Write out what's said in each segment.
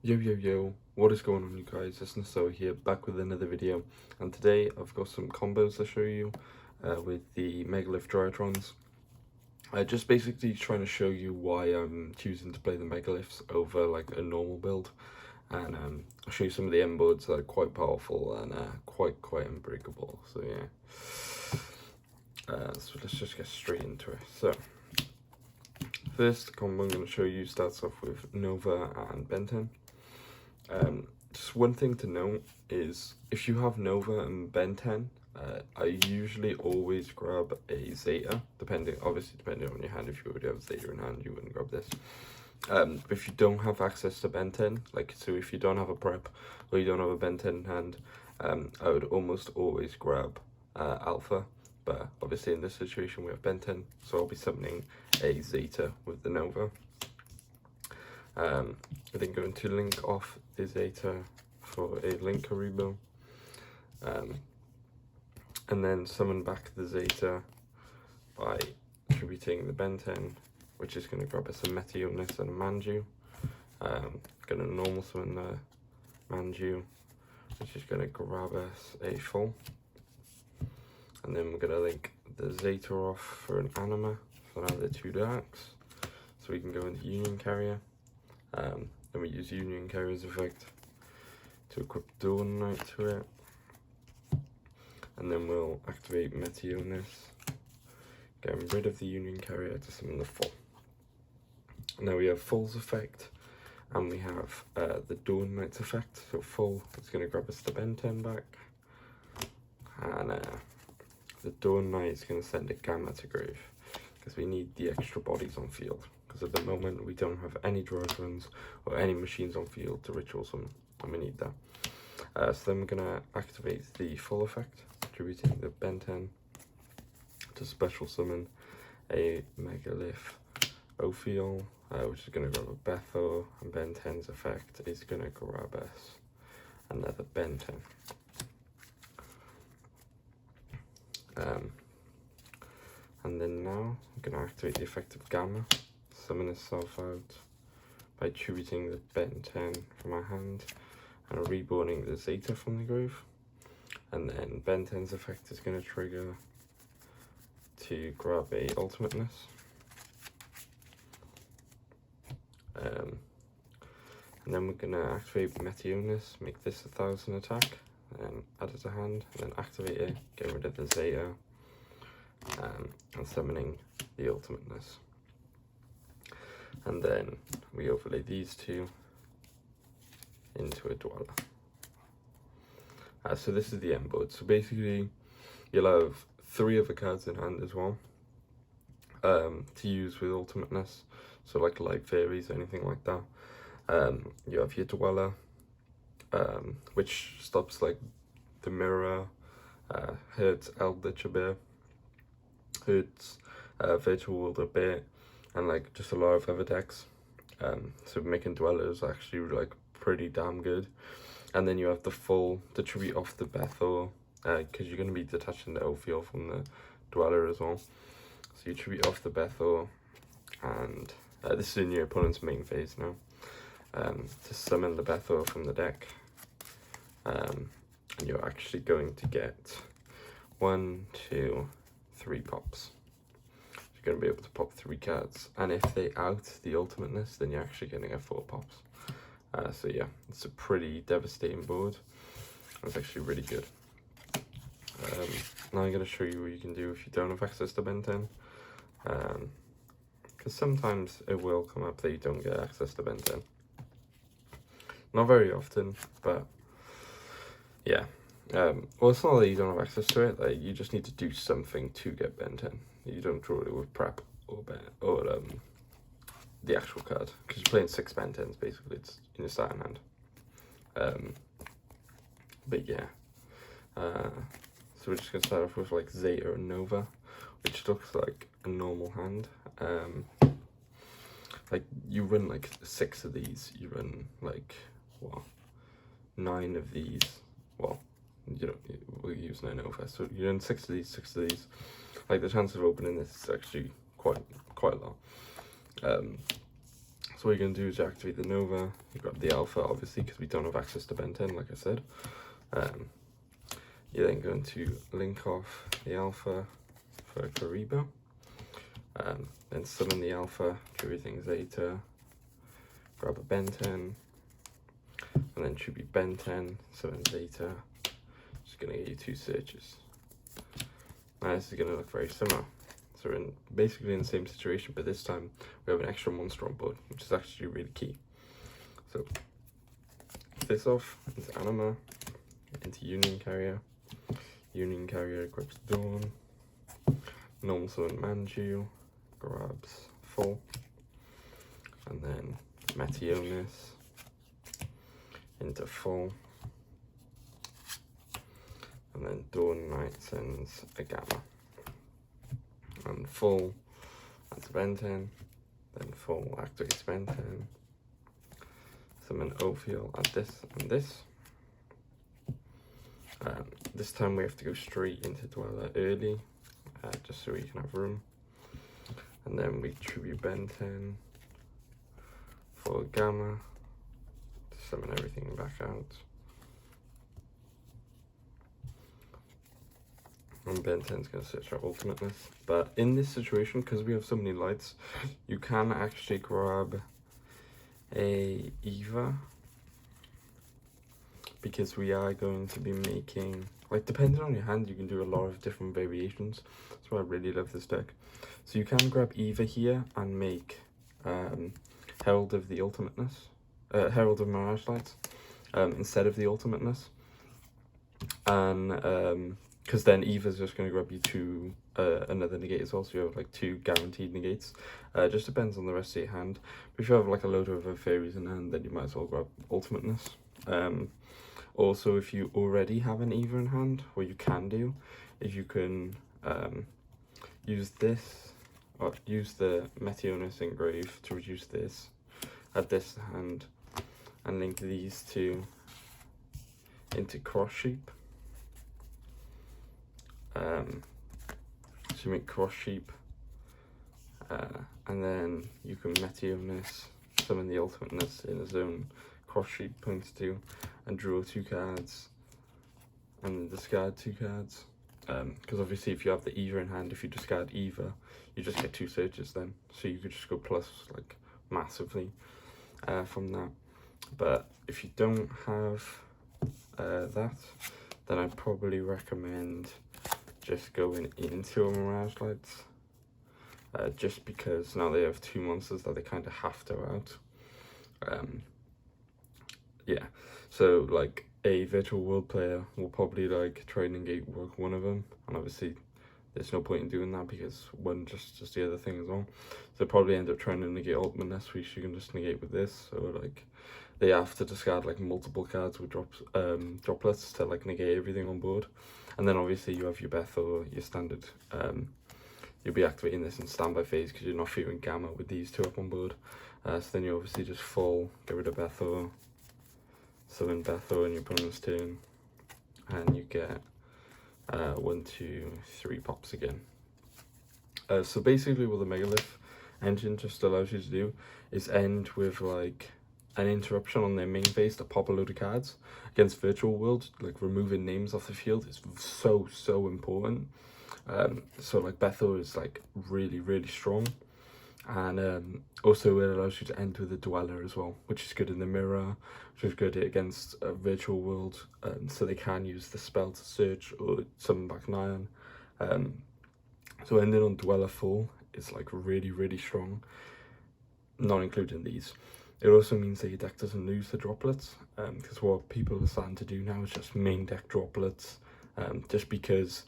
Yo, what is going on, you guys? It's Naso here, back with another video, and today I've got some combos to show you with the Megalith Drytrons. Just basically trying to show you why I'm choosing to play the Megaliths over like a normal build, and I'll show you some of the end boards that are quite powerful and quite unbreakable. So yeah, so let's just get straight into it. So first combo I'm going to show you starts off with Nova and Ben 10. Just one thing to note is if you have Nova and Ben 10, I usually always grab a Zeta, obviously depending on your hand. If you already have Zeta in hand, you wouldn't grab this. But if you don't have access to Ben 10, so if you don't have a prep or you don't have a Ben 10 in hand, I would almost always grab Alpha. But obviously in this situation we have Ben 10, so I'll be summoning a Zeta with the Nova. I'm then going to link off the Zeta for a Link Karibo, and then summon back the Zeta by attributing the Ben 10, which is going to grab us a Meteornus and a Manju. Going to normal summon the Manju, which is going to grab us a full, and then we're going to link the Zeta off for an Anima, for now the 2 darks, so we can go into Union Carrier. Then we use Union Carrier's effect to equip Dawn Knight to it, and then we'll activate Meteornus, getting rid of the Union Carrier to summon the full. Now we have Full's effect, and we have the Dawn Knight's effect. So Full is going to grab us the Ben 10 back, and the Dawn Knight is going to send a Gamma to grave, because we need the extra bodies on field. Because at the moment we don't have any Drytrons or any machines on field to ritual summon, and we need that. So then we're going to activate the full effect, attributing the Ben 10 to special summon a Megalith Ophiol, which is going to grab a Bethel, and Ben 10's effect is going to grab us another Ben 10. And then now I'm going to activate the effect of Gamma, summon itself out by attributing the Ben 10 from my hand and reborning the Zeta from the grave. And then Ben 10's effect is going to trigger to grab a Ultimateness. And then we're going to activate Meteornus, make this 1000 attack, and add it to hand, and then activate it, get rid of the Zeta, and summoning the Ultimateness. And then we overlay these two into a Dweller. So this is the end board. So basically you'll have 3 other cards in hand as well, to use with Ultimateness, so like Light Fairies, anything like that. You have your Dweller, which stops like the Mirror, hurts Eldritch a bit, hurts Virtual World a bit, and like just a lot of other decks. So making Dwellers actually like pretty damn good. And then you have the full to tribute off the Bethel, because you're going to be detaching the Ophiol from the Dweller as well. So you tribute off the Bethel, and this is in your opponent's main phase now, to summon the Bethel from the deck. And you're actually going to get 1, 2, 3 pops. You're going to be able to pop 3 cards, and if they out the Ultimateness, then you're actually going to get 4 pops. So yeah, it's a pretty devastating board. It's actually really good. Now I'm going to show you what you can do if you don't have access to Ben 10. Because sometimes it will come up that you don't get access to Ben 10. Not very often, but yeah. Well, it's not that you don't have access to it, like, you just need to do something to get Ben 10. You don't draw it with prep or the actual card, because you're playing 6 Ben 10s basically. It's in your starting hand. But yeah, so we're just gonna start off with like Zeta and Nova, which looks like a normal hand. Like you run like 6 of these, you run like 9 of these. Well, you know, we'll use 9 Nova, so you run 6 of these. Like the chance of opening this is actually quite a lot. So what you're going to do is activate the Nova, you grab the Alpha obviously because we don't have access to Ben 10 like I said. You're then going to link off the Alpha for Karibo, then summon the Alpha, everything Zeta, grab a Ben 10, and then should be Ben 10, summon Zeta, just going to get you 2 searches. Now this is going to look very similar. So we're basically in the same situation, but this time we have an extra monster on board, which is actually really key. So this off into Anima, into Union Carrier equips Dawn, normal summon Manju, grabs Full, and then Meteonis into Full, and then Dawn Knight sends a Gamma, and Full onto Ben 10, then Full activates Ben 10, summon Ophiel at this and this. This time we have to go straight into Dweller early, just so we can have room. And then we tribute Ben 10 for Gamma to summon everything back out. And Ben 10's going to search our ultimateness. But in this situation, because we have so many lights, you can actually grab a Eva, because we are going to be making, like, depending on your hand, you can do a lot of different variations. That's why I really love this deck. So you can grab Eva here and make Herald of the Ultimateness, Herald of Mirage Lights, instead of the Ultimateness. And because then Eva's just going to grab you 2 another negate as well, so you have like 2 guaranteed negates. Just depends on the rest of your hand. But if you have like a load of fairies in hand, then you might as well grab Ultimateness. Also, if you already have an Eva in hand, what you can do is you can use this, or use the Meteonis Engrave to reduce this, add this hand, and link these 2 into Cross Sheep. So make Cross Sheep, and then you can Meteonis, summon the Ultimateness in a zone Cross Sheep points to, and draw 2 cards, and discard 2 cards. Because obviously if you have the Eva in hand, if you discard Eva, you just get 2 searches then. So you could just go plus like massively from that. But if you don't have that, then I'd probably recommend just going into a Mirage Lights. Just because now they have 2 monsters that they kind of have to out. Yeah, so like a virtual world player will probably like try and negate one of them, and obviously there's no point in doing that because one just the other thing as well. So probably end up trying to negate Ultimateness, which you can just negate with this. So like they have to discard like multiple cards with droplets to like negate everything on board. And then obviously you have your Beth or your standard. You'll be activating this in standby phase because you're not fearing Gamma with these 2 up on board. So then you obviously just Full, get rid of Betho, summon Betho in your opponent's turn, and you get 1, 2, 3 pops again. So basically what the Megalith engine just allows you to do is end with like an interruption on their main phase to pop a load of cards. Against virtual world, like removing names off the field is so important. So like Betho is like really strong, and also it allows you to end with a Dweller as well, which is good in the mirror, which is good against a virtual world, so they can use the spell to search or summon back an iron. So ending on Dweller full is like really strong, not including these. It also means that your deck doesn't lose the droplets, because what people are starting to do now is just main deck droplets, just because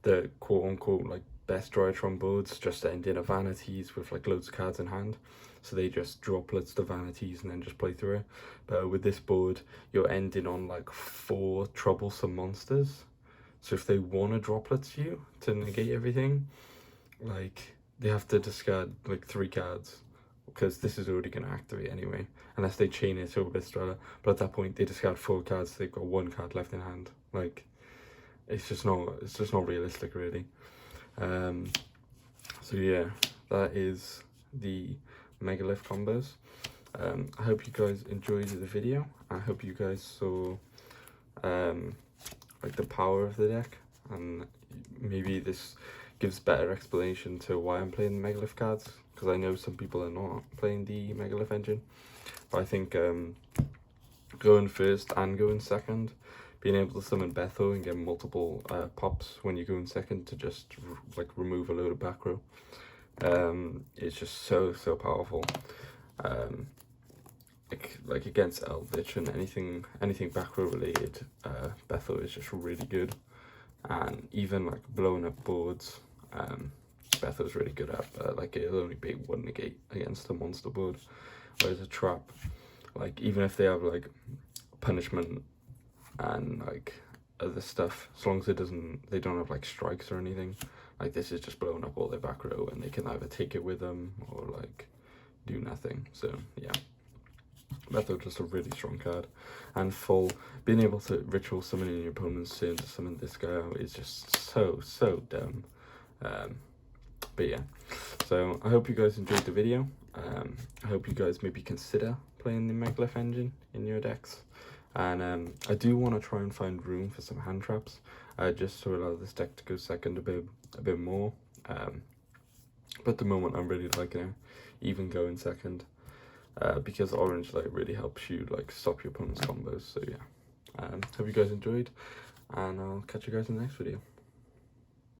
the quote-unquote like best Drytron boards just end in a vanities with like loads of cards in hand, so they just droplets the vanities and then just play through it. But with this board, you're ending on like 4 troublesome monsters, so if they want to droplets you to negate everything, like they have to discard like 3 cards, because this is already going to activate anyway, unless they chain it to a Bistrella. But at that point they discard 4 cards, they've got 1 card left in hand. Like it's just not realistic really. So yeah, that is the Megalith combos. I hope you guys enjoyed the video. I hope you guys saw like the power of the deck, and maybe this gives better explanation to why I'm playing the Megalith cards, because I know some people are not playing the Megalith engine. But I think going first and going second, being able to summon Betho and get multiple pops when you go in second to just like remove a load of back row, it's just so powerful. Like against Eldritch and anything back row related, Betho is just really good. And even like blowing up boards, Betho's really good at, like it'll only be 1 negate against a monster board, whereas a trap, like even if they have like punishment and like other stuff, as long as they don't have like strikes or anything, like this is just blowing up all their back row, and they can either take it with them or like do nothing. So yeah, Betho just a really strong card, and being able to ritual summon in your opponent's turn to summon this guy out is just so dumb. But yeah, so I hope you guys enjoyed the video. I hope you guys maybe consider playing the Megalith engine in your decks, and I do want to try and find room for some hand traps, just to allow this deck to go second a bit more. But at the moment I'm really liking it, even going second, because orange like really helps you like stop your opponent's combos. So yeah, hope you guys enjoyed, and I'll catch you guys in the next video.